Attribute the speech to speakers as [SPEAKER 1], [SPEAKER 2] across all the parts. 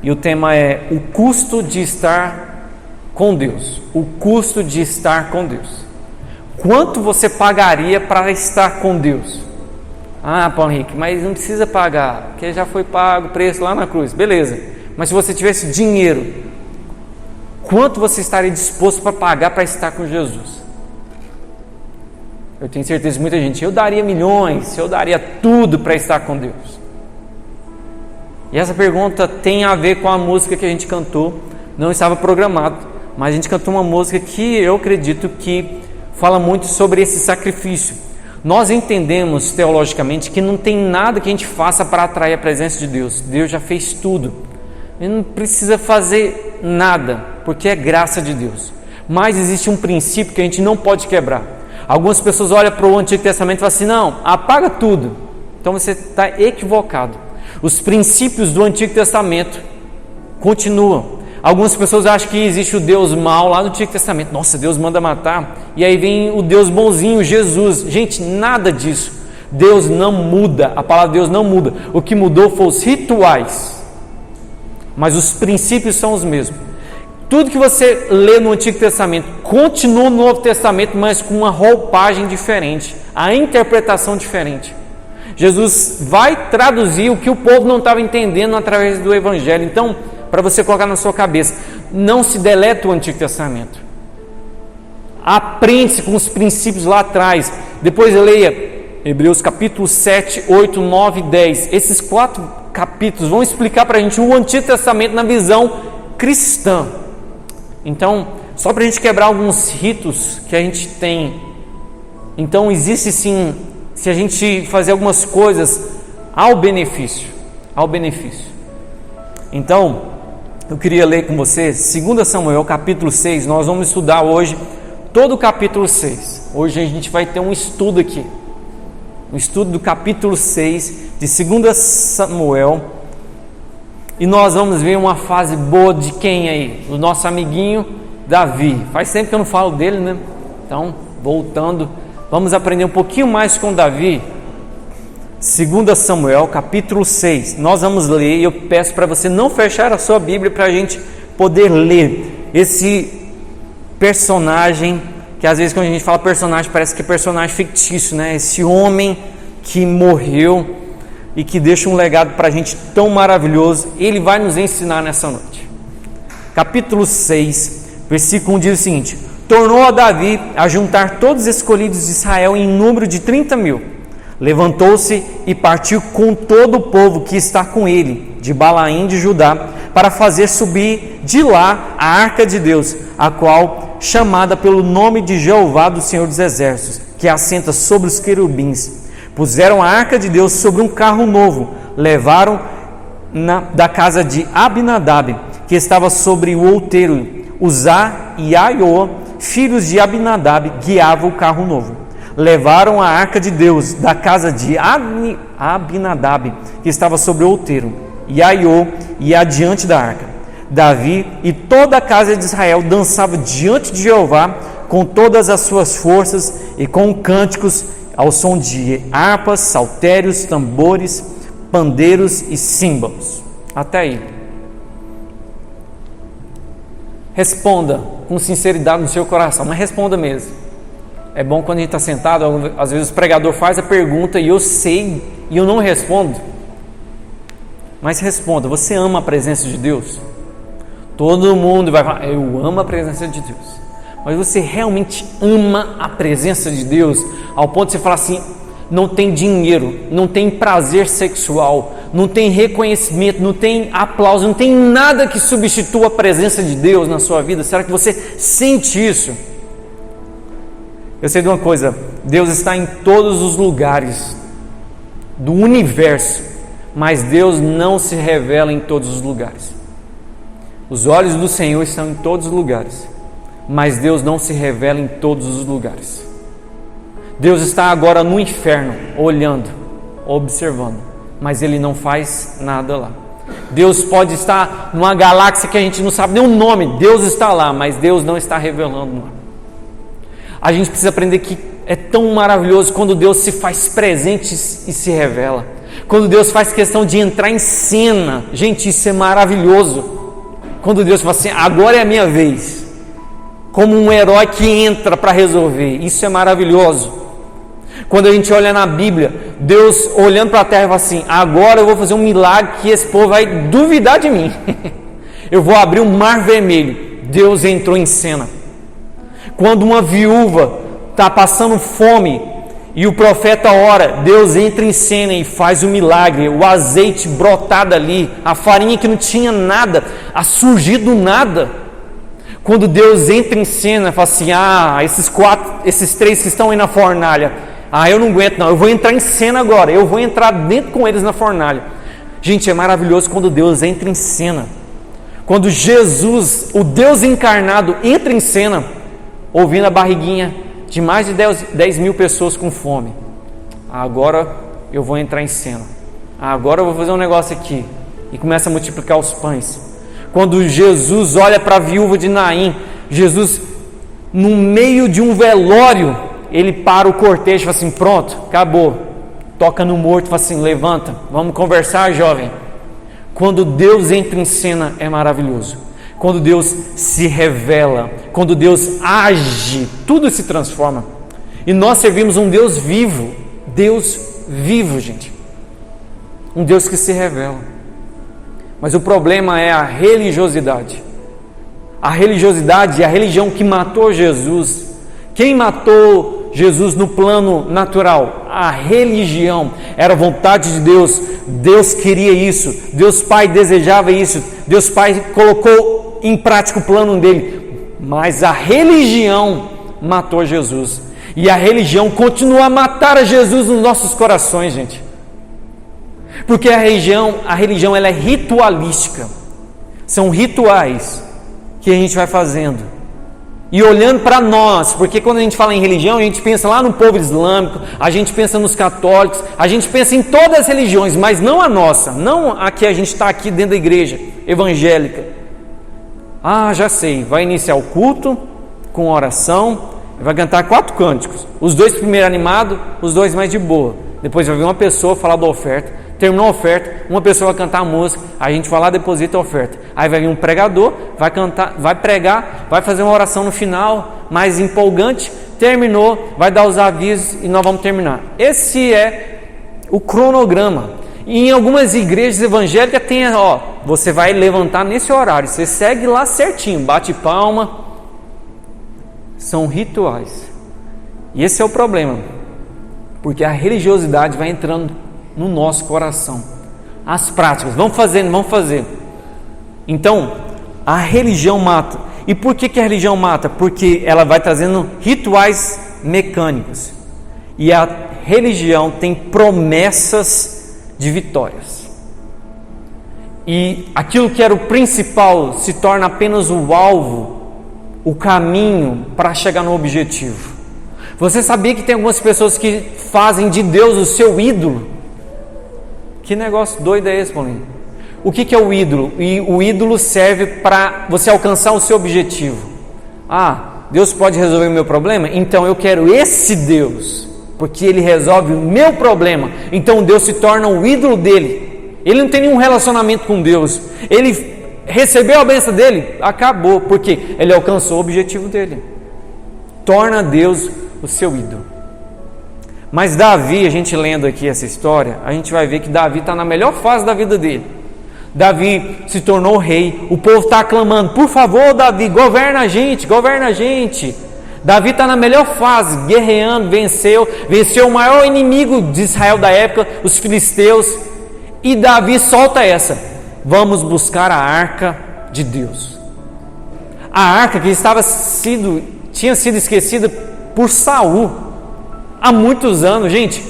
[SPEAKER 1] E o tema é o custo de estar com Deus. O custo de estar com Deus. Quanto você pagaria para estar com Deus? Ah, Paulo Henrique, mas não precisa pagar, porque já foi pago o preço lá na cruz. Beleza, mas se você tivesse dinheiro, quanto você estaria disposto para pagar para estar com Jesus? Eu tenho certeza que muita gente, eu daria milhões, eu daria tudo para estar com Deus. E essa pergunta tem a ver com a música que a gente cantou, não estava programado, mas a gente cantou uma música que eu acredito que fala muito sobre esse sacrifício. Nós entendemos teologicamente que não tem nada que a gente faça para atrair a presença de Deus. Deus já fez tudo. Ele não precisa fazer nada, porque é graça de Deus. Mas existe um princípio que a gente não pode quebrar. Algumas pessoas olham para o Antigo Testamento e falam assim, não, apaga tudo. Então você está equivocado. Os princípios do Antigo Testamento continuam. Algumas pessoas acham que existe o Deus mau lá no Antigo Testamento. Nossa, Deus manda matar. E aí vem o Deus bonzinho, Jesus. Gente, nada disso. Deus não muda. A palavra Deus não muda. O que mudou foram os rituais. Mas os princípios são os mesmos. Tudo que você lê no Antigo Testamento continua no Novo Testamento, mas com uma roupagem diferente. A interpretação diferente. Jesus vai traduzir o que o povo não estava entendendo através do Evangelho. Então, para você colocar na sua cabeça, não se deleta o Antigo Testamento. Aprende-se com os princípios lá atrás. Depois leia Hebreus capítulo 7, 8, 9 e 10. Esses 4 capítulos vão explicar para a gente o Antigo Testamento na visão cristã. Então, só para a gente quebrar alguns ritos que a gente tem. Então, existe sim, se a gente fazer algumas coisas ao benefício. Então, eu queria ler com você 2 Samuel capítulo 6, nós vamos estudar hoje todo o capítulo 6. Hoje a gente vai ter um estudo aqui, um estudo do capítulo 6 de 2 Samuel, e nós vamos ver uma fase boa de quem aí? Do nosso amiguinho Davi. Faz tempo que eu não falo dele, né? Então, voltando, vamos aprender um pouquinho mais com Davi. 2 Samuel capítulo 6, nós vamos ler, e eu peço para você não fechar a sua Bíblia para a gente poder ler esse personagem, que às vezes quando a gente fala personagem parece que é personagem fictício, né? Esse homem que morreu e que deixa um legado para a gente tão maravilhoso, ele vai nos ensinar nessa noite. Capítulo 6, versículo 1 diz o seguinte: tornou a Davi a juntar todos os escolhidos de Israel em número de 30.000. Levantou-se e partiu com todo o povo que está com ele, de Balaim de Judá, para fazer subir de lá a arca de Deus, a qual, chamada pelo nome de Jeová do Senhor dos Exércitos, que assenta sobre os querubins. Puseram a arca de Deus sobre um carro novo, levaram da casa de Abinadab, que estava sobre o outeiro. Uzá e Aiô, filhos de Abinadab, guiavam o carro novo. Levaram a arca de Deus da casa de Abinadab, que estava sobre o outeiro, e Aiô ia adiante da arca. Davi e toda a casa de Israel dançavam diante de Jeová com todas as suas forças e com cânticos ao som de harpas, saltérios, tambores, pandeiros e símbolos. Até aí. Responda com sinceridade no seu coração, mas responda mesmo. É bom quando a gente está sentado, às vezes o pregador faz a pergunta e eu sei e eu não respondo. Mas responda, você ama a presença de Deus? Todo mundo vai falar, eu amo a presença de Deus. Mas você realmente ama a presença de Deus ao ponto de você falar assim, não tem dinheiro, não tem prazer sexual, não tem reconhecimento, não tem aplauso, não tem nada que substitua a presença de Deus na sua vida? Será que você sente isso? Eu sei de uma coisa, Deus está em todos os lugares do universo, mas Deus não se revela em todos os lugares. Os olhos do Senhor estão em todos os lugares, mas Deus não se revela em todos os lugares. Deus está agora no inferno, olhando, observando, mas Ele não faz nada lá. Deus pode estar numa galáxia que a gente não sabe nem o nome, Deus está lá, mas Deus não está revelando lá. A gente precisa aprender que é tão maravilhoso quando Deus se faz presente e se revela. Quando Deus faz questão de entrar em cena, gente, isso é maravilhoso. Quando Deus fala assim, agora é a minha vez, como um herói que entra para resolver, isso é maravilhoso. Quando a gente olha na Bíblia, Deus olhando para a terra e fala assim, agora eu vou fazer um milagre que esse povo vai duvidar de mim. Eu vou abrir um mar vermelho. Deus entrou em cena. Quando uma viúva está passando fome e o profeta ora, Deus entra em cena e faz o milagre. O azeite brotado ali, a farinha que não tinha nada, a surgir do nada. Quando Deus entra em cena, fala assim, esses 3 que estão aí na fornalha, eu não aguento não, eu vou entrar em cena agora, eu vou entrar dentro com eles na fornalha. Gente, é maravilhoso quando Deus entra em cena. Quando Jesus, o Deus encarnado, entra em cena, ouvindo a barriguinha de mais de 10 mil pessoas com fome. Agora eu vou entrar em cena. Agora eu vou fazer um negócio aqui. E começa a multiplicar os pães. Quando Jesus olha para a viúva de Naim, Jesus, no meio de um velório, ele para o cortejo e fala assim, pronto, acabou. Toca no morto e fala assim, levanta, vamos conversar, jovem. Quando Deus entra em cena é maravilhoso. Quando Deus se revela, quando Deus age, tudo se transforma. E nós servimos um Deus vivo, gente. Um Deus que se revela. Mas o problema é a religiosidade. A religiosidade é a religião que matou Jesus. Quem matou Jesus no plano natural? A religião. Era a vontade de Deus. Deus queria isso. Deus Pai desejava isso. Deus Pai colocou em prática o plano dele. Mas a religião matou Jesus. E a religião continua a matar a Jesus nos nossos corações, gente. Porque a religião ela é ritualística. São rituais que a gente vai fazendo. E olhando para nós, porque quando a gente fala em religião, a gente pensa lá no povo islâmico, a gente pensa nos católicos, a gente pensa em todas as religiões, mas não a nossa, não a que a gente está aqui dentro da igreja evangélica. Já sei, vai iniciar o culto com oração, vai cantar 4 cânticos, os 2 primeiro animados, os 2 mais de boa. Depois vai vir uma pessoa falar da oferta. Terminou a oferta, uma pessoa vai cantar a música, a gente vai lá, deposita a oferta. Aí vai vir um pregador, vai cantar, vai pregar, vai fazer uma oração no final, mais empolgante. Terminou, vai dar os avisos e nós vamos terminar. Esse é o cronograma. E em algumas igrejas evangélicas tem, você vai levantar nesse horário, você segue lá certinho, bate palma. São rituais. E esse é o problema, porque a religiosidade vai entrando no nosso coração. As práticas, vamos fazer. Então, a religião mata. E por que a religião mata? Porque ela vai trazendo rituais mecânicos. E a religião tem promessas de vitórias. E aquilo que era o principal se torna apenas o alvo, o caminho para chegar no objetivo. Você sabia que tem algumas pessoas que fazem de Deus o seu ídolo? Que negócio doido é esse, Paulinho? O que é o ídolo? E o ídolo serve para você alcançar o seu objetivo. Deus pode resolver o meu problema? Então eu quero esse Deus, porque Ele resolve o meu problema. Então Deus se torna o ídolo dele. Ele não tem nenhum relacionamento com Deus. Ele recebeu a bênção dele, acabou, porque ele alcançou o objetivo dele. Torna Deus o seu ídolo. Mas Davi, a gente lendo aqui essa história, a gente vai ver que Davi está na melhor fase da vida dele. Davi se tornou rei, o povo está aclamando, por favor Davi, governa a gente. Davi está na melhor fase, guerreando, venceu o maior inimigo de Israel da época, os filisteus. E Davi solta essa: vamos buscar a arca de Deus. A arca que tinha sido esquecida por Saul há muitos anos, gente,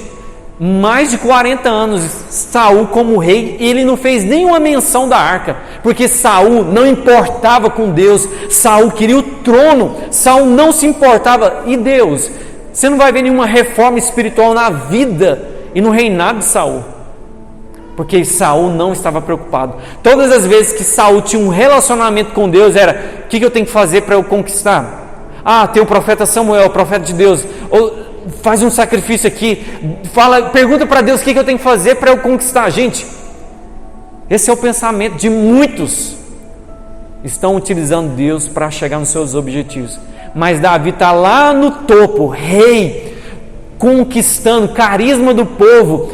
[SPEAKER 1] mais de 40 anos, Saul como rei, ele não fez nenhuma menção da arca, porque Saul não importava com Deus, Saul queria o trono, Saul não se importava, e Deus? Você não vai ver nenhuma reforma espiritual na vida e no reinado de Saul, porque Saul não estava preocupado. Todas as vezes que Saul tinha um relacionamento com Deus, era: o que eu tenho que fazer para eu conquistar? Tem o profeta Samuel, o profeta de Deus. faz um sacrifício aqui, pergunta para Deus o que eu tenho que fazer para eu conquistar. Gente, esse é o pensamento de muitos. Estão utilizando Deus para chegar nos seus objetivos. Mas Davi está lá no topo, rei, conquistando, carisma do povo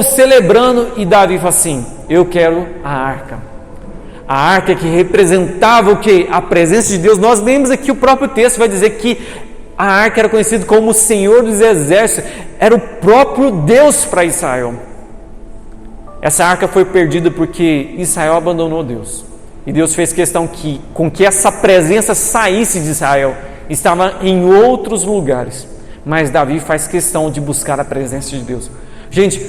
[SPEAKER 1] celebrando, e Davi fala assim: eu quero a arca. A arca que representava o quê? A presença de Deus. Nós lemos aqui, o próprio texto vai dizer que a arca era conhecida como o Senhor dos Exércitos, era o próprio Deus para Israel. Essa arca foi perdida porque Israel abandonou Deus. E Deus fez questão com que essa presença saísse de Israel. Estava em outros lugares. Mas Davi faz questão de buscar a presença de Deus. Gente,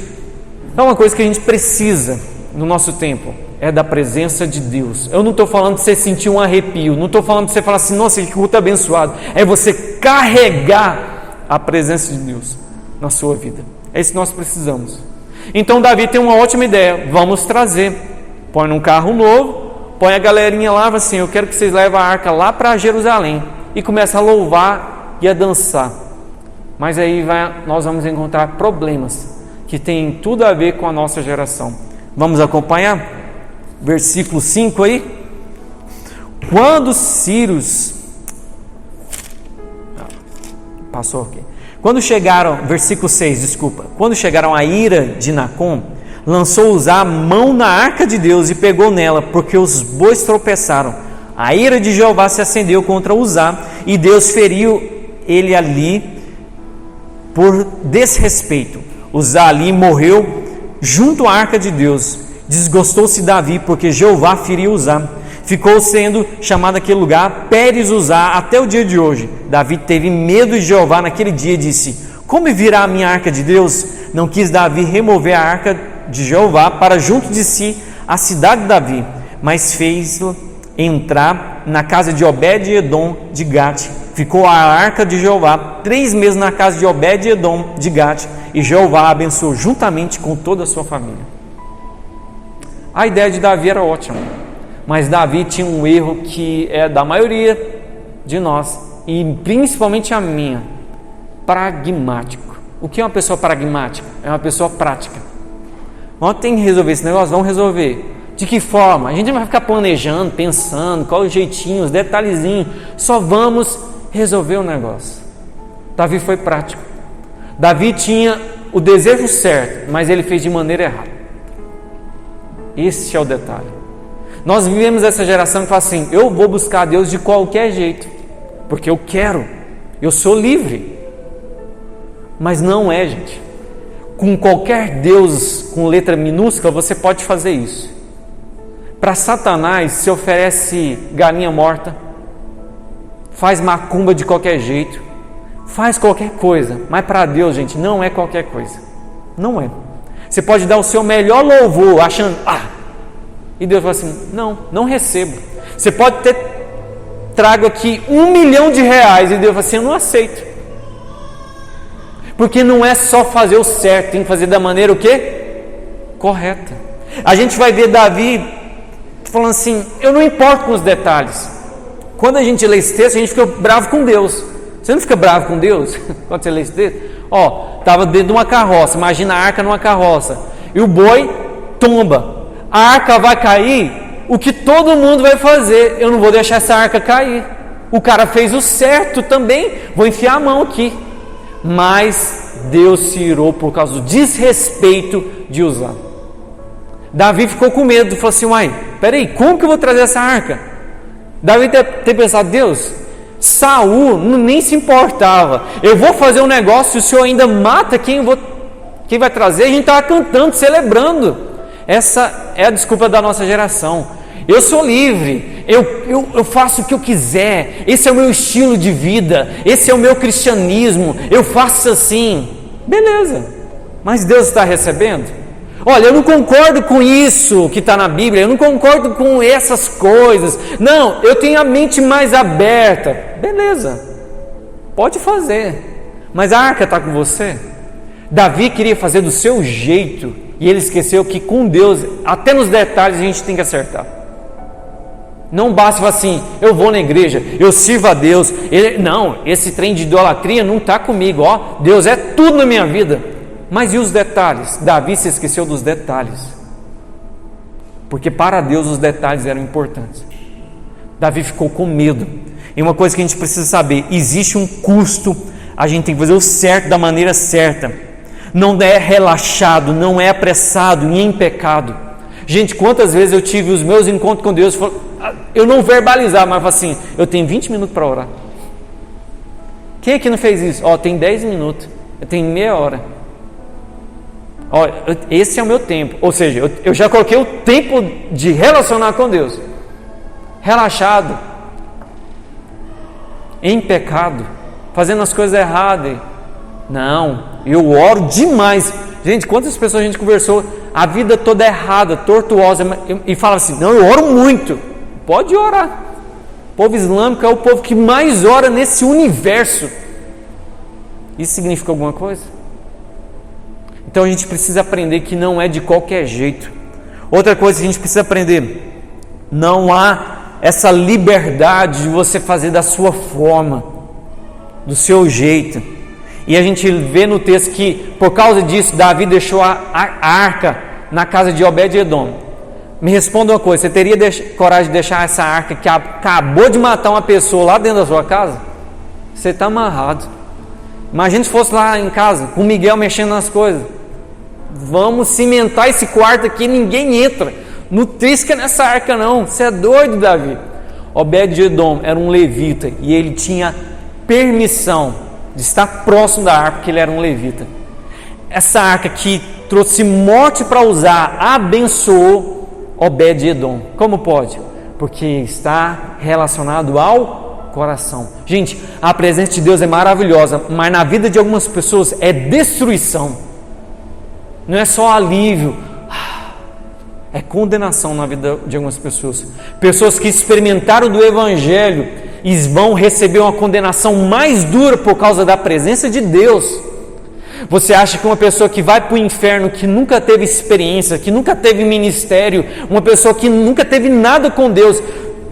[SPEAKER 1] é uma coisa que a gente precisa no nosso tempo, é da presença de Deus. Eu não estou falando de você sentir um arrepio, não estou falando de você falar assim: nossa, que culto abençoado. É você carregar a presença de Deus na sua vida. É isso que nós precisamos. Então Davi tem uma ótima ideia: vamos trazer, põe num carro novo, põe a galerinha lá, assim: eu quero que vocês levem a arca lá para Jerusalém, e começa a louvar e a dançar. Mas aí nós vamos encontrar problemas que têm tudo a ver com a nossa geração. Vamos acompanhar? Versículo 5 aí. Quando Círios... Passou aqui. Quando chegaram... Versículo 6, desculpa. Quando chegaram à ira de Nacon, lançou Uzá a mão na arca de Deus e pegou nela, porque os bois tropeçaram. A ira de Jeová se acendeu contra Uzá, e Deus feriu ele ali por desrespeito. Uzá ali morreu junto à arca de Deus. Desgostou-se Davi, porque Jeová feriu Uzá. Ficou sendo chamado aquele lugar Pérez Uzá até o dia de hoje. Davi teve medo de Jeová naquele dia e disse: como virá a minha arca de Deus? Não quis Davi remover a arca de Jeová para junto de si a cidade de Davi, mas fez-o entrar na casa de Obed-edom de Gate. Ficou a arca de Jeová 3 meses na casa de Obed-edom de Gate, e Jeová a abençoou juntamente com toda a sua família. A ideia de Davi era ótima, mas Davi tinha um erro que é da maioria de nós, e principalmente a minha: pragmático. O que é uma pessoa pragmática? É uma pessoa prática. Nós temos que resolver esse negócio, vamos resolver. De que forma? A gente não vai ficar planejando, pensando, qual o jeitinho, os detalhezinhos. Só vamos resolver o negócio. Davi foi prático. Davi tinha o desejo certo, mas ele fez de maneira errada. Esse é o detalhe. Nós vivemos essa geração que fala assim: eu vou buscar Deus de qualquer jeito, porque eu quero, eu sou livre. Mas não é, gente. Com qualquer Deus com letra minúscula você pode fazer isso. Para Satanás se oferece galinha morta, faz macumba de qualquer jeito, faz qualquer coisa. Mas para Deus, gente, não é qualquer coisa. Não é. Você pode dar o seu melhor louvor achando: e Deus fala assim: não recebo. Você pode ter trago aqui R$1 milhão, e Deus fala assim: eu não aceito. Porque não é só fazer o certo, tem que fazer da maneira o quê? Correta. A gente vai ver Davi falando assim: eu não importo com os detalhes. Quando a gente lê esse texto, a gente fica bravo com Deus. Você não fica bravo com Deus quando você lê esse texto? Estava dentro de uma carroça, imagina a arca numa carroça, e o boi tomba, a arca vai cair. O que todo mundo vai fazer? Eu não vou deixar essa arca cair. O cara fez o certo também, vou enfiar a mão aqui. Mas Deus se irou por causa do desrespeito de Uzá. Davi ficou com medo, falou assim: peraí, como que eu vou trazer essa arca? Davi ter pensado: Deus, Saul nem se importava, eu vou fazer um negócio, o Senhor ainda mata quem vai trazer. A gente estava cantando, celebrando. Essa é a desculpa da nossa geração: eu sou livre, eu faço o que eu quiser, esse é o meu estilo de vida, esse é o meu cristianismo, eu faço assim. Beleza, mas Deus está recebendo? Olha, eu não concordo com isso que está na Bíblia, eu não concordo com essas coisas. Não, eu tenho a mente mais aberta. Beleza, pode fazer, mas a arca está com você. Davi queria fazer do seu jeito, e ele esqueceu que com Deus, até nos detalhes, a gente tem que acertar. Não basta falar assim, eu vou na igreja, eu sirvo a Deus. Não, esse trem de idolatria não está comigo. Ó, Deus é tudo na minha vida. Mas e os detalhes? Davi se esqueceu dos detalhes. Porque para Deus os detalhes eram importantes. Davi ficou com medo. E uma coisa que a gente precisa saber, existe um custo, a gente tem que fazer o certo da maneira certa. Não é relaxado, não é apressado, nem em pecado. Gente, quantas vezes eu tive os meus encontros com Deus, eu não verbalizava, mas assim, eu tenho 20 minutos para orar. Quem aqui não fez isso? Ó, tem 10 minutos, eu tenho meia hora. Ó, esse é o meu tempo. Ou seja, eu já coloquei o tempo de relacionar com Deus. Relaxado, em pecado, fazendo as coisas erradas. Não, eu oro demais. Gente, quantas pessoas a gente conversou a vida toda errada, tortuosa, e fala assim, não, eu oro muito. Pode orar. O povo islâmico é o povo que mais ora nesse universo. Isso significa alguma coisa? Então a gente precisa aprender que não é de qualquer jeito. Outra coisa que a gente precisa aprender, não há essa liberdade de você fazer da sua forma, do seu jeito. E a gente vê no texto que, por causa disso, Davi deixou a arca na casa de Obed-Edom. Me responda uma coisa, você teria coragem de deixar essa arca que acabou de matar uma pessoa lá dentro da sua casa? Você está amarrado. Imagina se fosse lá em casa, com o Miguel mexendo nas coisas. Vamos cimentar esse quarto aqui, ninguém entra. Não trisca nessa arca não, você é doido, Davi. Obed-Edom era um levita e ele tinha permissão de estar próximo da arca, porque ele era um levita. Essa arca que trouxe morte para usar, abençoou Obed-Edom. Como pode? Porque está relacionado ao coração. Gente, a presença de Deus é maravilhosa, mas na vida de algumas pessoas é destruição. Não é só alívio, é condenação na vida de algumas pessoas. Pessoas que experimentaram do Evangelho e vão receber uma condenação mais dura por causa da presença de Deus. Você acha que uma pessoa que vai para o inferno, que nunca teve experiência, que nunca teve ministério, uma pessoa que nunca teve nada com Deus,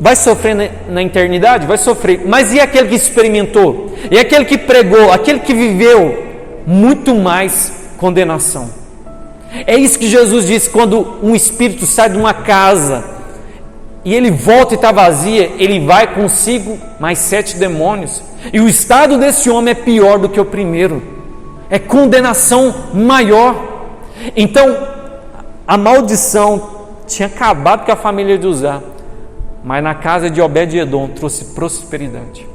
[SPEAKER 1] vai sofrer na eternidade? Vai sofrer. Mas e aquele que experimentou? E aquele que pregou? Aquele que viveu? Muito mais condenação. É isso que Jesus disse, quando um espírito sai de uma casa e ele volta e está vazia, ele vai consigo mais 7 demônios. E o estado desse homem é pior do que o primeiro. É condenação maior. Então, a maldição tinha acabado com a família de Uzá, mas na casa de Obed-Edom trouxe prosperidade.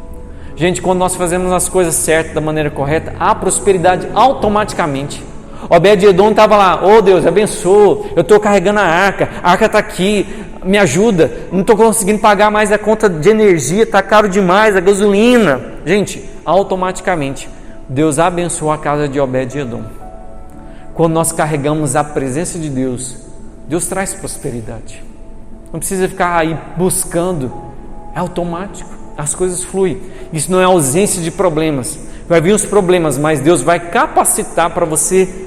[SPEAKER 1] Gente, quando nós fazemos as coisas certas, da maneira correta, há prosperidade automaticamente. Obed-Edom estava lá, oh Deus, abençoa, eu estou carregando a arca está aqui, me ajuda, não estou conseguindo pagar mais a conta de energia, está caro demais, a gasolina. Gente, automaticamente, Deus abençoou a casa de Obed-Edom. Quando nós carregamos a presença de Deus, Deus traz prosperidade. Não precisa ficar aí buscando, é automático, as coisas fluem. Isso não é ausência de problemas, vai vir os problemas, mas Deus vai capacitar para você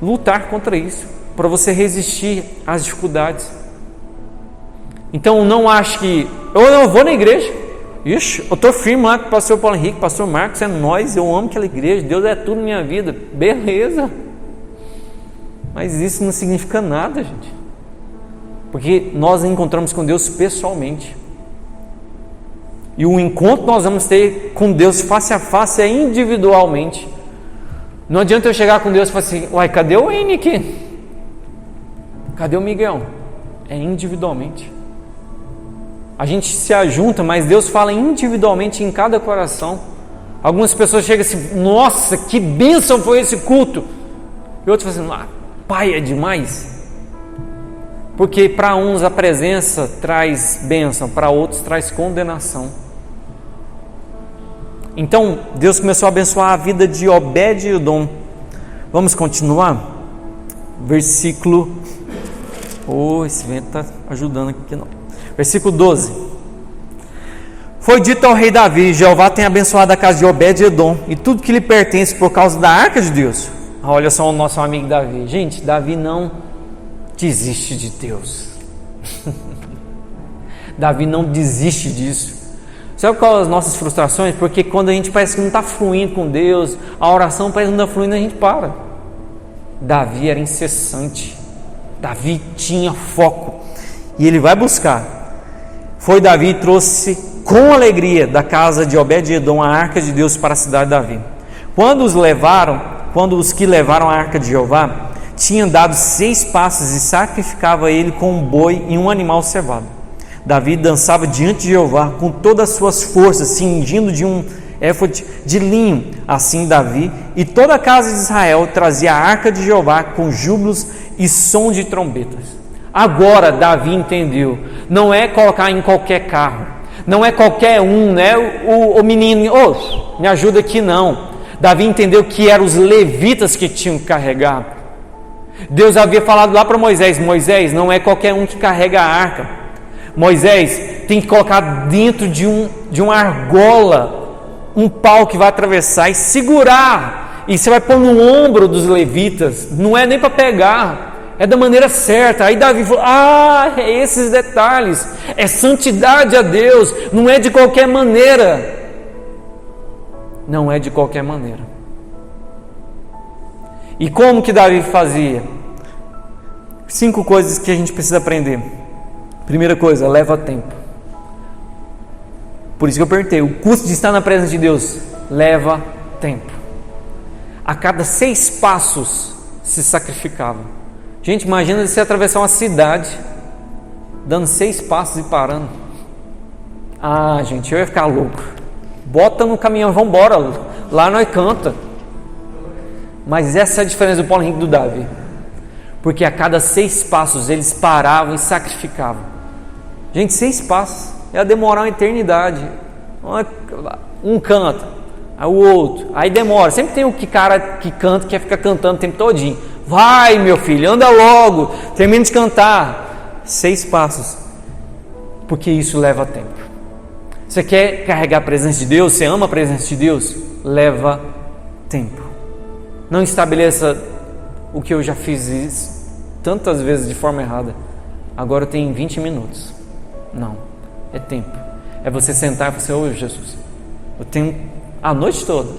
[SPEAKER 1] lutar contra isso, para você resistir às dificuldades. Então não ache que eu não vou na igreja, ixi, eu estou firme lá com o pastor Paulo Henrique, pastor Marcos, é nós, eu amo aquela igreja, Deus é tudo na minha vida, beleza, mas isso não significa nada, gente, porque nós encontramos com Deus pessoalmente, e o encontro que nós vamos ter com Deus face a face é individualmente. Não adianta eu chegar com Deus e falar assim, uai, cadê o N aqui? Cadê o Miguel? É individualmente. A gente se ajunta, mas Deus fala individualmente em cada coração. Algumas pessoas chegam assim, nossa, que bênção foi esse culto. E outros falam assim, pai, é demais. Porque para uns a presença traz bênção, para outros traz condenação. Então, Deus começou a abençoar a vida de Obed-Edom. Vamos continuar? Versículo... esse vento está ajudando aqui não. Versículo 12. Foi dito ao rei Davi, Jeová tem abençoado a casa de Obed-Edom e tudo que lhe pertence por causa da arca de Deus. Olha só o nosso amigo Davi. Gente, Davi não desiste de Deus. Davi não desiste disso. Sabe qual as nossas frustrações? Porque quando a gente parece que não está fluindo com Deus, a oração parece que não está fluindo, a gente para. Davi era incessante, Davi tinha foco, e ele vai buscar. Foi Davi e trouxe com alegria da casa de Obed-edom a arca de Deus para a cidade de Davi. Quando os que levaram a arca de Jeová tinham dado 6 passos e sacrificava ele com um boi e um animal cevado. Davi dançava diante de Jeová com todas as suas forças, cingindo de um éfode de linho. Assim Davi e toda a casa de Israel trazia a arca de Jeová com júbilos e som de trombetas. Agora Davi entendeu, não é colocar em qualquer carro, não é qualquer um, né? O menino, me ajuda aqui, não. Davi entendeu que eram os levitas que tinham que carregar. Deus havia falado lá para Moisés, não é qualquer um que carrega a arca. Moisés tem que colocar dentro de uma argola um pau que vai atravessar e segurar, e você vai pôr no ombro dos levitas, não é nem para pegar, é da maneira certa. Aí Davi falou, é esses detalhes, é santidade a Deus, não é de qualquer maneira, não é de qualquer maneira. E como que Davi fazia? 5 coisas que a gente precisa aprender. Primeira coisa, leva tempo. Por isso que eu perguntei, o custo de estar na presença de Deus leva tempo. A cada 6 passos se sacrificava. Gente, imagina você atravessar uma cidade dando 6 passos e parando. Gente, eu ia ficar louco. Bota no caminhão, vamos embora, lá nós canta. Mas essa é a diferença do Paulo Henrique e do Davi, porque a cada 6 passos eles paravam e sacrificavam. Gente, 6 passos ia demorar uma eternidade. Um canta, aí o outro, aí demora. Sempre tem o cara que canta, que quer ficar cantando o tempo todinho. Vai, meu filho, anda logo, termina de cantar. 6 passos, porque isso leva tempo. Você quer carregar a presença de Deus? Você ama a presença de Deus? Leva tempo. Não estabeleça o que eu já fiz isso tantas vezes de forma errada. Agora eu tenho 20 minutos. Não, é tempo. É você sentar e falar assim, Jesus, eu tenho a noite toda,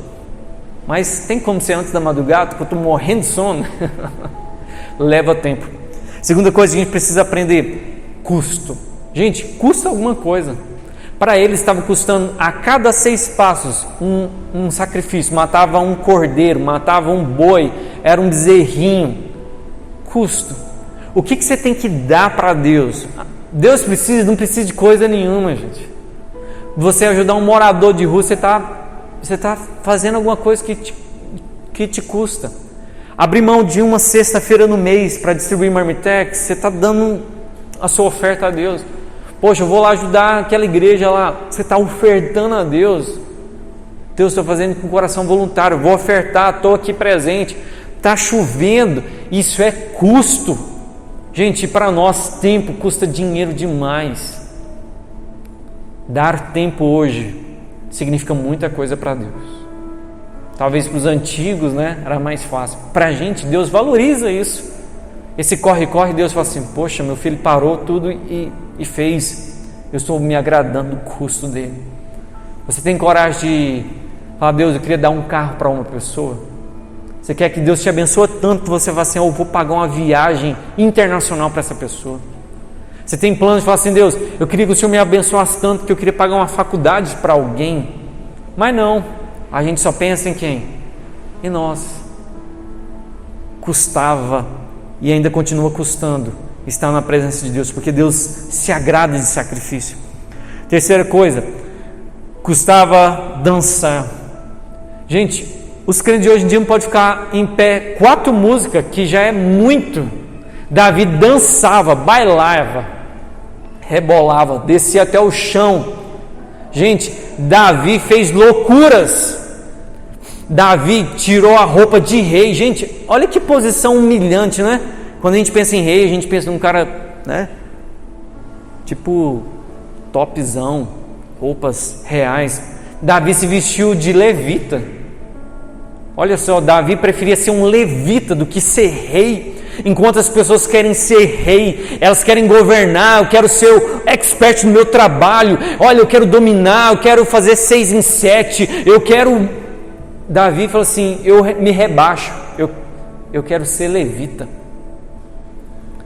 [SPEAKER 1] mas tem como ser antes da madrugada, que eu estou morrendo de sono? Leva tempo. Segunda coisa que a gente precisa aprender, custo. Gente, custa alguma coisa. Para eles estava custando a cada 6 passos um sacrifício. Matava um cordeiro, matava um boi, era um bezerrinho. Custo. O que você tem que dar para Deus? Deus não precisa de coisa nenhuma, gente. Você ajudar um morador de rua, você está fazendo alguma coisa que te custa. Abrir mão de uma sexta-feira no mês para distribuir marmitex, você está dando a sua oferta a Deus. Poxa, eu vou lá ajudar aquela igreja lá. Você está ofertando a Deus. Deus, estou fazendo com coração voluntário. Vou ofertar, estou aqui presente. Está chovendo. Isso é custo. Gente, para nós tempo custa dinheiro demais. Dar tempo hoje significa muita coisa para Deus. Talvez para os antigos, né, era mais fácil. Para a gente, Deus valoriza isso. Esse corre-corre, Deus fala assim, poxa, meu filho parou tudo e fez. Eu estou me agradando do custo dele. Você tem coragem de falar, Deus, eu queria dar um carro para uma pessoa? Você quer que Deus te abençoe tanto que você fala assim, eu vou pagar uma viagem internacional para essa pessoa? Você tem planos de falar assim, Deus, eu queria que o Senhor me abençoasse tanto que eu queria pagar uma faculdade para alguém? Mas não, a gente só pensa em quem? Em nós. Custava e ainda continua custando estar na presença de Deus, porque Deus se agrada de sacrifício. Terceira coisa, custava dançar. Gente, os crentes de hoje em dia não podem ficar em pé 4 músicas, que já é muito. Davi dançava, bailava, rebolava, descia até o chão. Gente, Davi fez loucuras. Davi tirou a roupa de rei. Gente, olha que posição humilhante, né? Quando a gente pensa em rei, a gente pensa num cara, né? Tipo, topzão, roupas reais. Davi se vestiu de levita. Olha só, Davi preferia ser um levita do que ser rei. Enquanto as pessoas querem ser rei, elas querem governar, eu quero ser o expert no meu trabalho, olha, eu quero dominar, eu quero fazer 6 em 7, eu quero... Davi falou assim, eu me rebaixo, eu quero ser levita.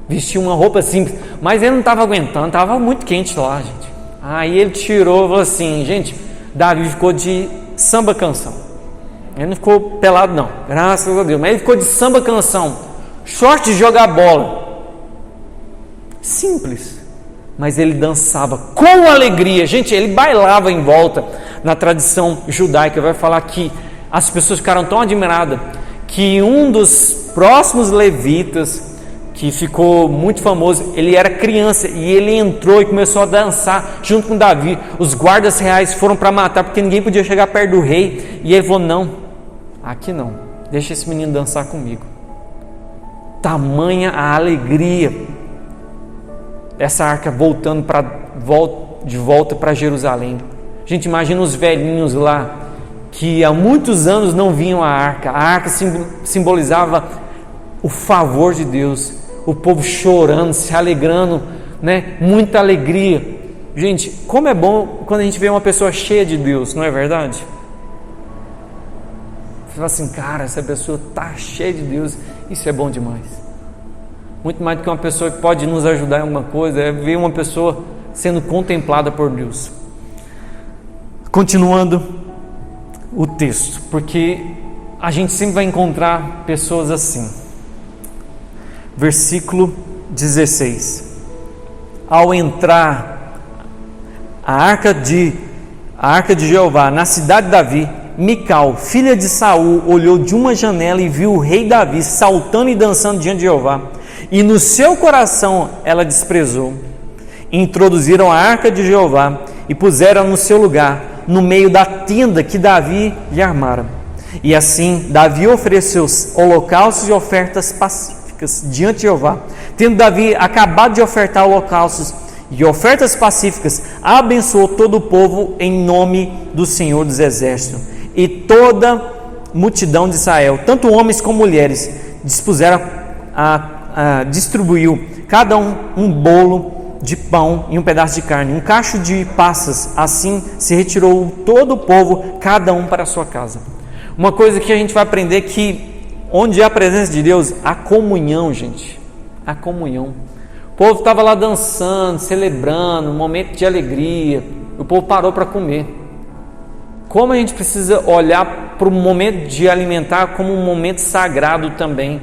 [SPEAKER 1] Vestiu uma roupa simples, mas ele não estava aguentando, estava muito quente lá, gente. Aí ele tirou e falou assim, gente, Davi ficou de samba canção. Ele não ficou pelado não, graças a Deus, mas ele ficou de samba canção, short de jogar bola. Simples, mas ele dançava com alegria. Gente, ele bailava em volta. Na tradição judaica vai falar que as pessoas ficaram tão admiradas que um dos próximos levitas, que ficou muito famoso, ele era criança e ele entrou e começou a dançar junto com Davi. Os guardas reais foram para matar porque ninguém podia chegar perto do rei, e ele falou, não, aqui não, deixa esse menino dançar comigo. Tamanha a alegria, essa arca voltando de volta para Jerusalém. Gente, imagina os velhinhos lá, que há muitos anos não vinham a arca simbolizava o favor de Deus, o povo chorando, se alegrando, né? Muita alegria. Gente, como é bom quando a gente vê uma pessoa cheia de Deus, não é verdade? Você fala assim, cara, essa pessoa está cheia de Deus, isso é bom demais. Muito mais do que uma pessoa que pode nos ajudar em alguma coisa, é ver uma pessoa sendo contemplada por Deus. Continuando o texto, porque a gente sempre vai encontrar pessoas assim. Versículo 16. Ao entrar a arca de Jeová na cidade de Davi, Mical, filha de Saul, olhou de uma janela e viu o rei Davi saltando e dançando diante de Jeová, e no seu coração ela desprezou. Introduziram a arca de Jeová e puseram no seu lugar, no meio da tenda que Davi lhe armara. E assim Davi ofereceu holocaustos e ofertas pacíficas diante de Jeová. Tendo Davi acabado de ofertar holocaustos e ofertas pacíficas, abençoou todo o povo em nome do Senhor dos Exércitos. E toda multidão de Israel, tanto homens como mulheres, distribuiu cada um bolo de pão e um pedaço de carne, um cacho de passas. Assim se retirou todo o povo, cada um para a sua casa. Uma coisa que a gente vai aprender é que onde há a presença de Deus, há comunhão, gente. Há comunhão. O povo estava lá dançando, celebrando, um momento de alegria. O povo parou para comer. Como a gente precisa olhar para o momento de alimentar como um momento sagrado também.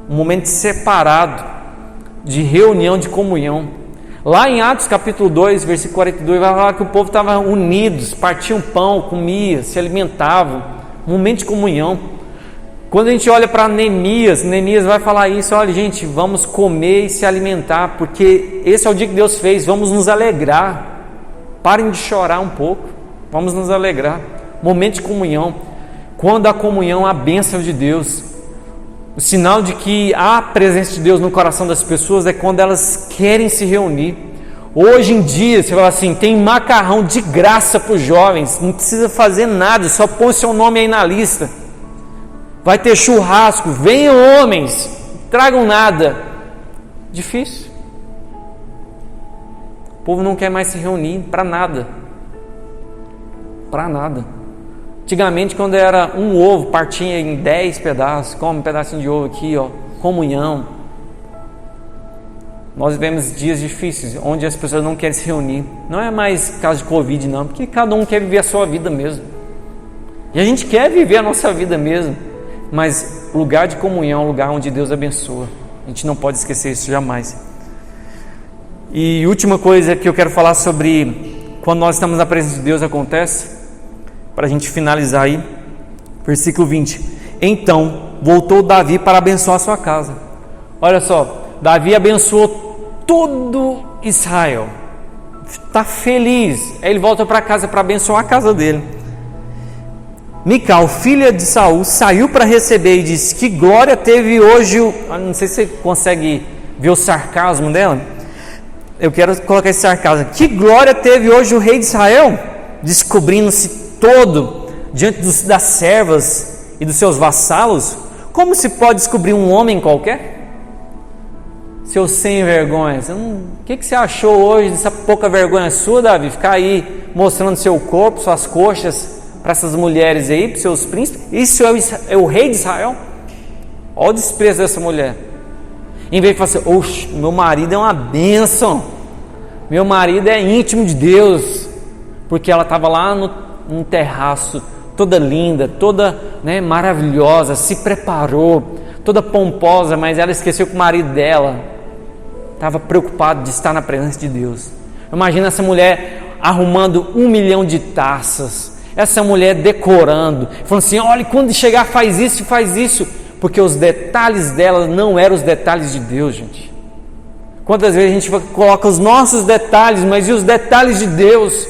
[SPEAKER 1] Um momento separado, de reunião, de comunhão. Lá em Atos capítulo 2, versículo 42, vai falar que o povo estava unidos, partiam pão, comia, se alimentavam. Um momento de comunhão. Quando a gente olha para Neemias vai falar isso, olha gente, vamos comer e se alimentar, porque esse é o dia que Deus fez, vamos nos alegrar. Parem de chorar um pouco, vamos nos alegrar. Momento de comunhão. Quando há comunhão, há bênção de Deus. O sinal de que há presença de Deus no coração das pessoas é quando elas querem se reunir. Hoje em dia, você fala assim, tem macarrão de graça para os jovens, não precisa fazer nada, só põe seu nome aí na lista. Vai ter churrasco, venham homens, tragam nada. Difícil. O povo não quer mais se reunir para nada. Para nada. Antigamente, quando era um ovo, partia em 10 pedaços, come um pedacinho de ovo aqui, ó, comunhão. Nós vivemos dias difíceis, onde as pessoas não querem se reunir. Não é mais caso de Covid, não, porque cada um quer viver a sua vida mesmo. E a gente quer viver a nossa vida mesmo. Mas lugar de comunhão é um lugar onde Deus abençoa. A gente não pode esquecer isso jamais. E última coisa que eu quero falar sobre quando nós estamos na presença de Deus acontece, para a gente finalizar aí, versículo 20. Então voltou Davi para abençoar a sua casa. Olha só, Davi abençoou todo Israel, está feliz. Aí ele volta para casa para abençoar a casa dele. Mical, filha de Saul, saiu para receber e disse: que glória teve hoje não sei se você consegue ver o sarcasmo dela. Eu quero colocar esse sarcasmo. Que glória teve hoje o rei de Israel, descobrindo-se todo diante das servas e dos seus vassalos. Como se pode descobrir um homem qualquer? Seu sem vergonha. O que você achou hoje dessa pouca vergonha sua, Davi? Ficar aí mostrando seu corpo, suas coxas para essas mulheres aí, para seus príncipes? Isso é o rei de Israel? Olha o desprezo dessa mulher. Em vez de falar assim, oxe, meu marido é uma bênção, meu marido é íntimo de Deus, porque ela estava lá no terraço, toda linda, toda maravilhosa, se preparou, toda pomposa, mas ela esqueceu que o marido dela estava preocupado de estar na presença de Deus. Imagina essa mulher arrumando 1 milhão de taças, essa mulher decorando, falando assim, olha, quando chegar faz isso, porque os detalhes dela não eram os detalhes de Deus, gente. Quantas vezes a gente coloca os nossos detalhes, mas e os detalhes de Deus?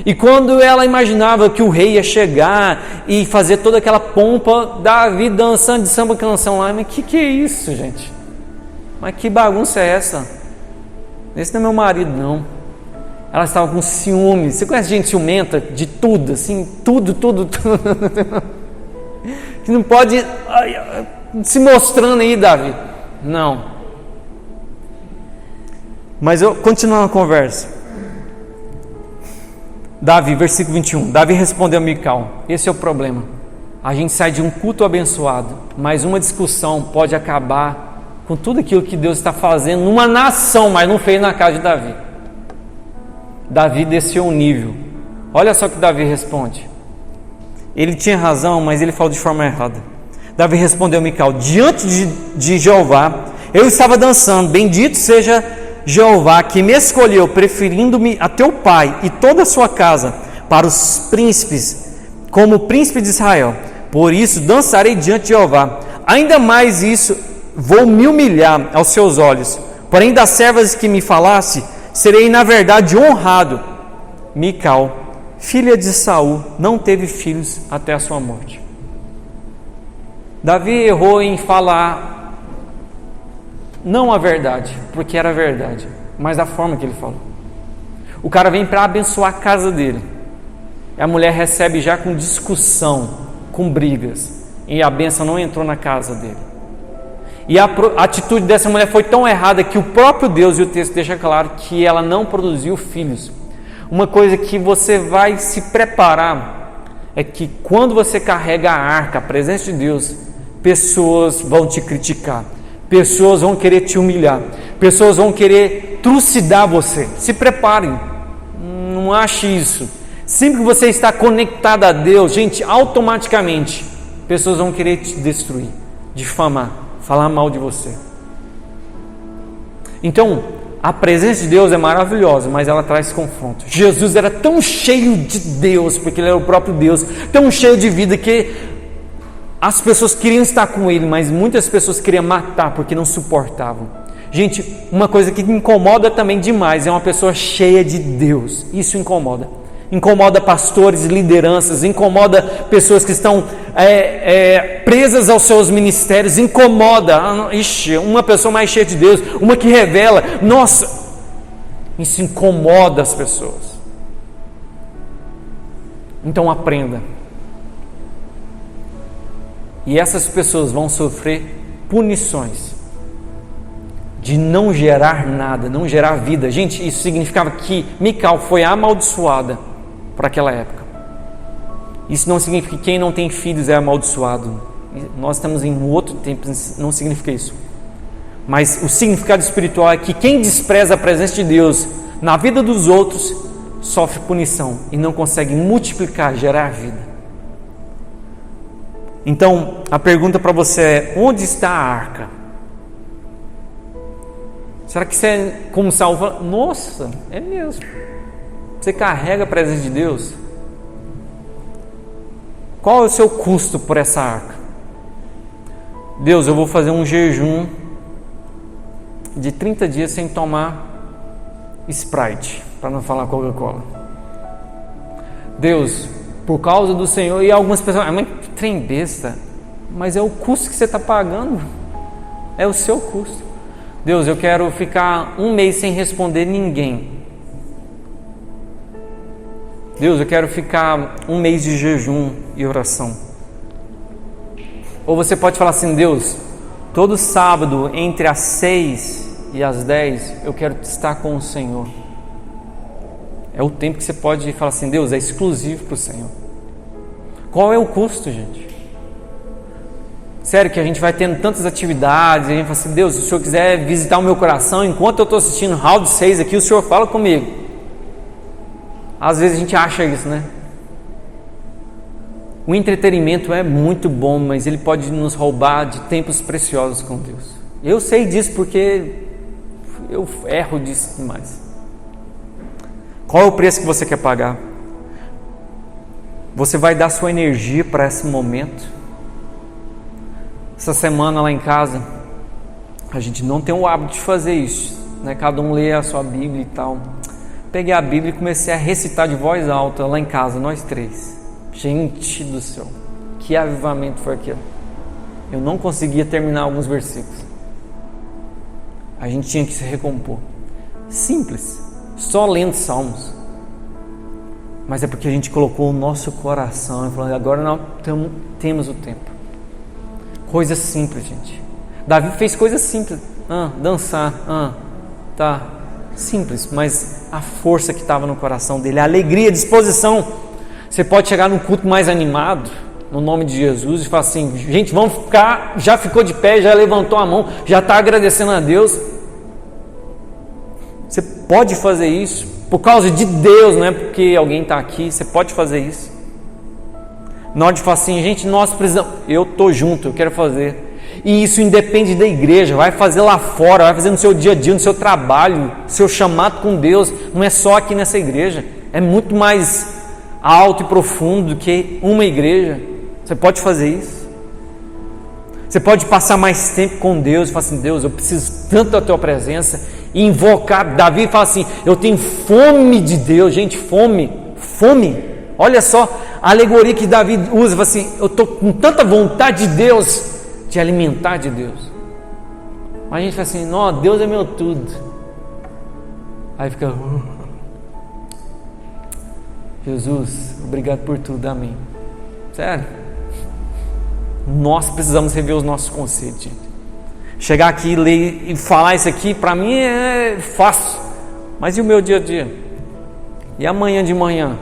[SPEAKER 1] E quando ela imaginava que o rei ia chegar e fazer toda aquela pompa, Davi dançando de samba canção lá, mas que é isso, gente? Mas que bagunça é essa? Esse não é meu marido, não. Ela estava com ciúme. Você conhece gente ciumenta de tudo, assim, tudo. Que não pode se mostrando aí, Davi. Não. Mas eu continuando a conversa. Davi, versículo 21. Davi respondeu a Mical. Esse é o problema. A gente sai de um culto abençoado, mas uma discussão pode acabar com tudo aquilo que Deus está fazendo numa nação, mas não fez na casa de Davi. Davi desceu um nível. Olha só o que Davi responde. Ele tinha razão, mas ele falou de forma errada. Davi respondeu a Mical, diante de Jeová, eu estava dançando, bendito seja Jeová, que me escolheu, preferindo-me a teu pai e toda a sua casa para os príncipes, como príncipe de Israel. Por isso dançarei diante de Jeová. Ainda mais isso, vou me humilhar aos seus olhos. Porém das servas que me falasse, serei na verdade honrado. Mical, filha de Saul, não teve filhos até a sua morte. Davi errou em falar não a verdade, porque era verdade, mas da forma que ele falou. O cara vem para abençoar a casa dele, e a mulher recebe já com discussão, com brigas, e a bênção não entrou na casa dele. E a atitude dessa mulher foi tão errada que o próprio Deus, e o texto deixa claro, que ela não produziu filhos. Uma coisa que você vai se preparar é que quando você carrega a arca, a presença de Deus, pessoas vão te criticar, pessoas vão querer te humilhar, pessoas vão querer trucidar você. Se preparem, não ache isso. Sempre que você está conectado a Deus, gente, automaticamente pessoas vão querer te destruir, difamar, falar mal de você. Então, a presença de Deus é maravilhosa, mas ela traz confronto. Jesus era tão cheio de Deus, porque Ele era o próprio Deus, tão cheio de vida que as pessoas queriam estar com Ele, mas muitas pessoas queriam matar porque não suportavam. Gente, uma coisa que me incomoda também demais é uma pessoa cheia de Deus. Isso incomoda. Incomoda pastores, lideranças, incomoda pessoas que estão presas aos seus ministérios, incomoda. Uma pessoa mais cheia de Deus, uma que revela, nossa, isso incomoda as pessoas. Então aprenda. E essas pessoas vão sofrer punições de não gerar nada, não gerar vida. Gente, isso significava que Mical foi amaldiçoada para aquela época. Isso não significa que quem não tem filhos é amaldiçoado. Nós estamos em um outro tempo, não significa isso. Mas o significado espiritual é que quem despreza a presença de Deus na vida dos outros sofre punição e não consegue multiplicar, gerar vida. Então, a pergunta para você é: onde está a arca? Será que você é como Saul? Nossa, é mesmo. Você carrega a presença de Deus? Qual é o seu custo por essa arca? Deus, eu vou fazer um jejum de 30 dias sem tomar Sprite, para não falar Coca-Cola. Deus, por causa do Senhor, e algumas pessoas, mas que trem besta, mas é o custo que você está pagando, é o seu custo. Deus, eu quero ficar um mês sem responder ninguém. Deus, eu quero ficar um mês de jejum e oração. Ou você pode falar assim: Deus, todo sábado entre as 6 e às 10 eu quero estar com o Senhor. É o tempo que você pode falar assim, Deus, é exclusivo para o Senhor. Qual é o custo, gente? Sério que a gente vai tendo tantas atividades, e a gente fala assim, Deus, se o Senhor quiser visitar o meu coração, enquanto eu estou assistindo Round 6 aqui, o Senhor fala comigo. Às vezes a gente acha isso, né? O entretenimento é muito bom, mas ele pode nos roubar de tempos preciosos com Deus. Eu sei disso porque eu erro disso demais. Qual é o preço que você quer pagar? Você vai dar sua energia para esse momento? Essa semana lá em casa, a gente não tem o hábito de fazer isso, né? Cada um lê a sua Bíblia e tal. Peguei a Bíblia e comecei a recitar de voz alta lá em casa, nós três. Gente do céu, que avivamento foi aquilo. Eu não conseguia terminar alguns versículos. A gente tinha que se recompor. Simples, só lendo salmos. Mas é porque a gente colocou o nosso coração e falou, agora nós temos o tempo. Coisas simples, gente. Davi fez coisas simples. Dançar, tá. Simples, mas a força que estava no coração dele, a alegria, a disposição. Você pode chegar num culto mais animado, no nome de Jesus, e falar assim, gente, vamos ficar, já ficou de pé, já levantou a mão, já está agradecendo a Deus. Você pode fazer isso, por causa de Deus, não é porque alguém está aqui, você pode fazer isso. Na hora de falar assim, gente, nós precisamos, eu estou junto, eu quero fazer. E isso independe da igreja, vai fazer lá fora, vai fazer no seu dia a dia, no seu trabalho, seu chamado com Deus, não é só aqui nessa igreja, é muito mais alto e profundo do que uma igreja. Você pode fazer isso. Você pode passar mais tempo com Deus e falar assim, Deus, eu preciso tanto da tua presença, e invocar. Davi fala assim, eu tenho fome de Deus. Gente, fome, olha só a alegoria que Davi usa, fala assim, eu estou com tanta vontade de Deus, de alimentar de Deus. Mas a gente fala assim, não, Deus é meu tudo. Aí fica, Jesus, obrigado por tudo, amém. Sério, nós precisamos rever os nossos conceitos, gente. Chegar aqui, ler e falar isso aqui, para mim é fácil, mas e o meu dia a dia? E amanhã de manhã?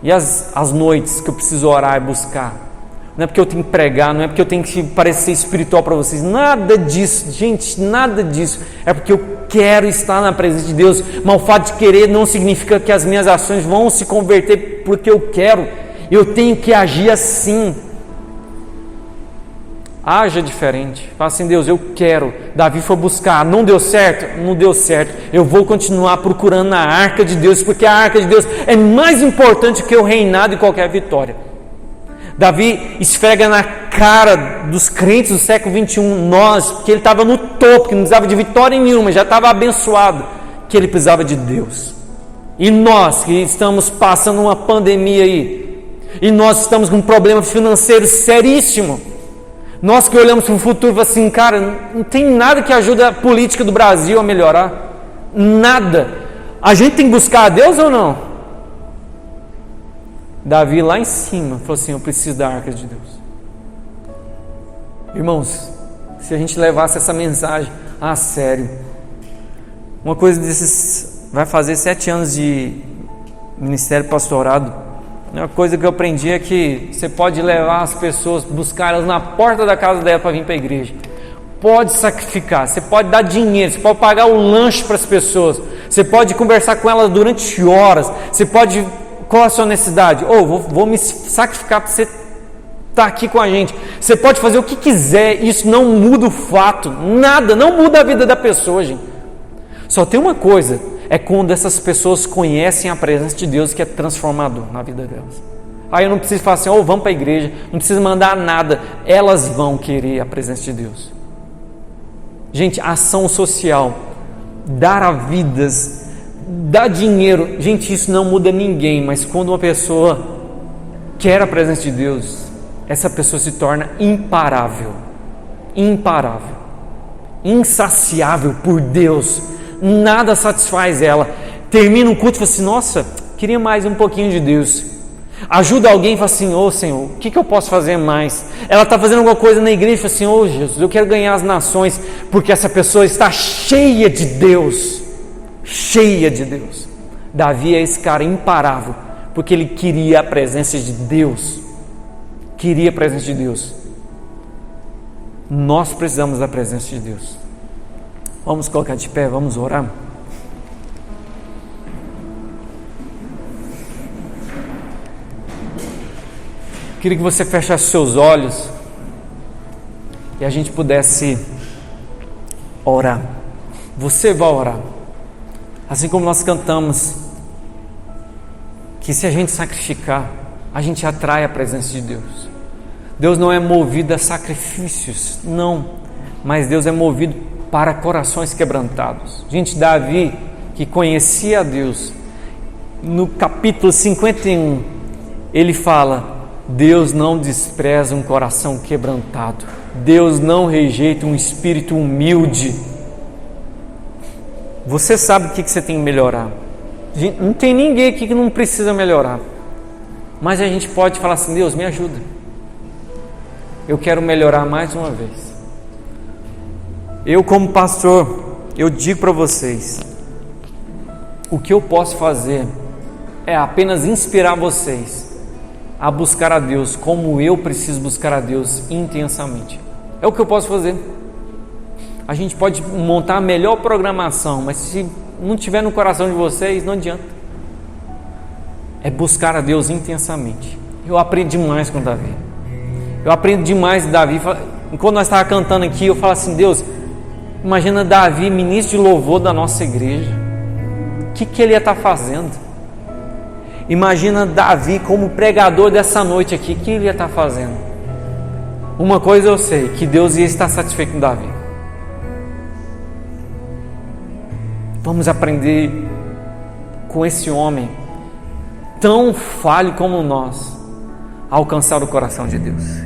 [SPEAKER 1] E as noites que eu preciso orar e buscar? Não é porque eu tenho que pregar, não é porque eu tenho que parecer espiritual para vocês, nada disso, gente, nada disso. É porque eu quero estar na presença de Deus, mas o fato de querer não significa que as minhas ações vão se converter porque eu quero. Eu tenho que agir assim. Haja diferente. Fala assim, Deus, eu quero. Davi foi buscar, não deu certo? Não deu certo. Eu vou continuar procurando a arca de Deus, porque a arca de Deus é mais importante que o reinado e qualquer vitória. Davi esfrega na cara dos crentes do século 21, nós, que ele estava no topo, que não precisava de vitória nenhuma, já estava abençoado, que ele precisava de Deus. E nós, que estamos passando uma pandemia aí, e nós estamos com um problema financeiro seríssimo, nós que olhamos para o futuro e falamos assim, cara, não tem nada que ajude a política do Brasil a melhorar, nada. A gente tem que buscar a Deus ou não? Davi lá em cima falou assim, eu preciso da arca de Deus. Irmãos, se a gente levasse essa mensagem a sério, uma coisa desses, vai fazer 7 anos de ministério pastorado, uma coisa que eu aprendi é que você pode levar as pessoas, buscar elas na porta da casa dela para vir para a igreja. Pode sacrificar, você pode dar dinheiro, você pode pagar o lanche para as pessoas, você pode conversar com elas durante horas, você pode... Qual a sua necessidade? Vou me sacrificar para você estar aqui com a gente. Você pode fazer o que quiser, isso não muda o fato, nada, não muda a vida da pessoa, gente. Só tem uma coisa, é quando essas pessoas conhecem a presença de Deus, que é transformador na vida delas. Aí eu não preciso falar assim, vamos para a igreja, não preciso mandar nada, elas vão querer a presença de Deus. Gente, ação social, dar a vidas, dar dinheiro, gente, isso não muda ninguém, mas quando uma pessoa quer a presença de Deus, essa pessoa se torna imparável, insaciável por Deus, nada satisfaz ela. Termina um culto e fala assim, nossa, queria mais um pouquinho de Deus. Ajuda alguém e fala assim: ô Senhor, o que eu posso fazer mais? Ela está fazendo alguma coisa na igreja e fala assim: ô Jesus, eu quero ganhar as nações, porque essa pessoa está cheia de Deus. Cheia de Deus. Davi é esse cara imparável, porque ele queria a presença de Deus. Queria a presença de Deus. Nós precisamos da presença de Deus. Vamos colocar de pé, vamos orar. Queria que você fechasse seus olhos e a gente pudesse orar. Você vai orar. Assim como nós cantamos, que se a gente sacrificar, a gente atrai a presença de Deus. Deus não é movido a sacrifícios, não, mas Deus é movido para corações quebrantados. Gente, Davi, que conhecia a Deus, no capítulo 51, ele fala: Deus não despreza um coração quebrantado. Deus não rejeita um espírito humilde. Você sabe o que você tem que melhorar. Não tem ninguém aqui que não precisa melhorar. Mas a gente pode falar assim: Deus, me ajuda. Eu quero melhorar mais uma vez. Eu, como pastor, eu digo para vocês, o que eu posso fazer é apenas inspirar vocês a buscar a Deus como eu preciso buscar a Deus intensamente. É o que eu posso fazer. A gente pode montar a melhor programação, mas se não tiver no coração de vocês, não adianta. É buscar a Deus intensamente. Eu aprendo demais com Davi. Eu aprendo demais de Davi. Enquanto nós estávamos cantando aqui, eu falo assim: Deus, imagina Davi, ministro de louvor da nossa igreja. O que ele ia estar fazendo? Imagina Davi como pregador dessa noite aqui, o que ele ia estar fazendo? Uma coisa eu sei, que Deus ia estar satisfeito com Davi. Vamos aprender com esse homem, tão falho como nós, a alcançar o coração de Deus.